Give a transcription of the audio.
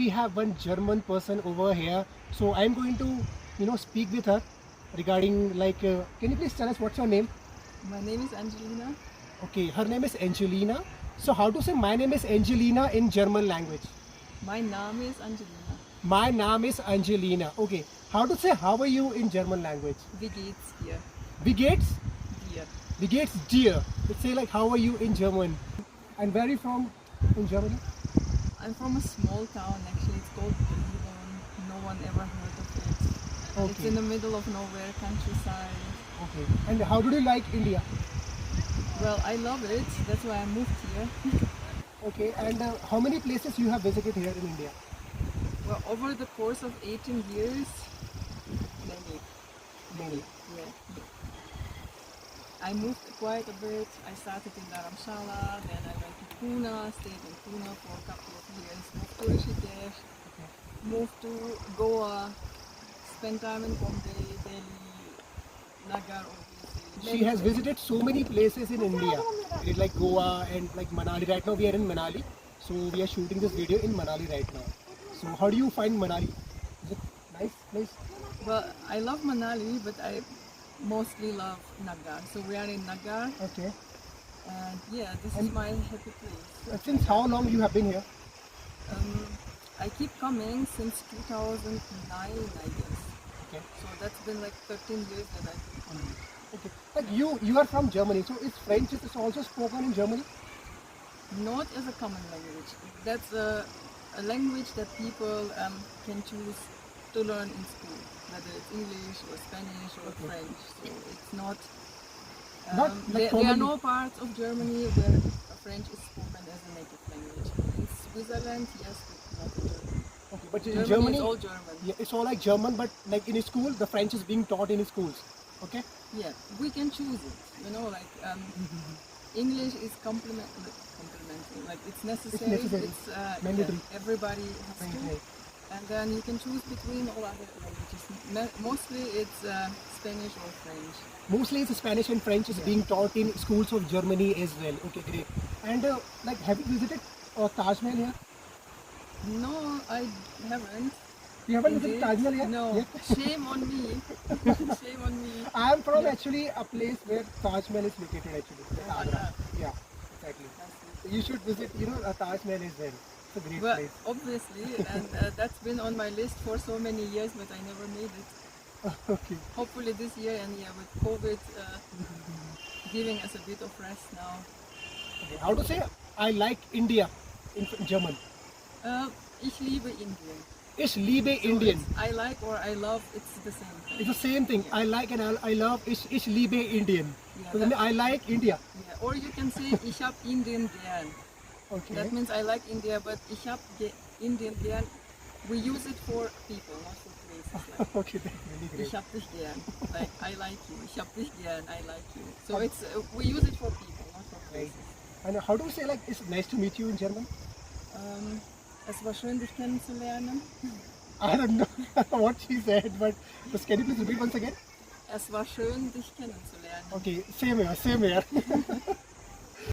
we have one German person over here. So I'm going to, speak with her regarding can you please tell us what's your name? My name is Angelina. Okay, her name is Angelina. So how to say my name is Angelina in German language? Mein Name ist Angelina. My name is Angelina. Okay, how to say how are you in German language? Wie geht's dir? Wie geht's? Dir. Wie geht's dir? Let's say like how are you in German? And where are you from in Germany? I'm from a small town actually. It's called Berlin. No one ever heard of it. Okay. It's in the middle of nowhere, countryside. Okay. And how did you like India? Well, I love it. That's why I moved here. Okay. And how many places you have visited here in India? Well, over the course of 18 years, many. Many. Yeah. I moved quite a bit. I started in Dharamshala, then I went to Pune, stayed in Pune for a couple of years, moved to Rishikesh, moved to Goa, spent time in Bombay, Delhi, Nagar obviously. She has visited so many places in India, like Goa and like Manali. Right now we are in Manali, so we are shooting this video in Manali right now. So how do you find Manali? Is it nice place? Well, I love Manali, but I mostly love Nagar. So we are in Nagar, Okay. and yeah, this is my happy place. Since how long you have been here? I keep coming since 2009, I guess. Okay. So that's been like 13 years that I keep coming. Okay. Like you are from Germany, so is French is also spoken in Germany? Not as a common language. That's a language that people can choose to learn in school, whether it's English or Spanish or French. So it's not. Not like there are common- no parts of Germany where French is spoken as a native language. In Switzerland, yes, but not in Germany. Okay, but in Germany Germany, is all German. yeah, it's all like German, but like in school, the French is being taught in schools. Okay. Yeah, we can choose it. English is complementary. Like it's necessary. necessary. Mandatory. Yeah, everybody has to. Right. And then you can choose between all other languages. Mostly it's Spanish or French. Mostly it's Spanish and French is being taught in schools of Germany as well. Okay, great. And have you visited Taj Mahal here? No, I haven't. You haven't Indeed. visited Taj Mahal yet? No. Yet? Shame on me. Shame on me. I am from actually a place where Taj Mahal is located actually. Agra. Yeah, exactly. You should visit, Taj Mahal as well. It's a great Well, place. obviously, and that's been on my list for so many years, but I never made it. Okay. Hopefully this year, and yeah, with COVID giving us a bit of rest now. Okay. How to say I like India in German? Ich liebe Indien. Ich liebe So Indien. it's I like or I love, it's the same thing. It's the same thing. I like and I love. Ich liebe Indien. Yeah, So that means I like India. Yeah. Or you can say ich hab Indien gern. Okay. That means I like India, but ich hab Indien gern. We use it for people, not for places. Like, Okay, that's really great. ich hab dich gern. Like I like you. Ich hab dich gern. I like you. So it's we use it for people, not for Right. places. And how do you say like it's nice to meet you in German? Es war schön, dich kennenzulernen. I don't know what she said, but just can you please repeat once again? Es war schön, dich kennenzulernen. Okay, same here, same here.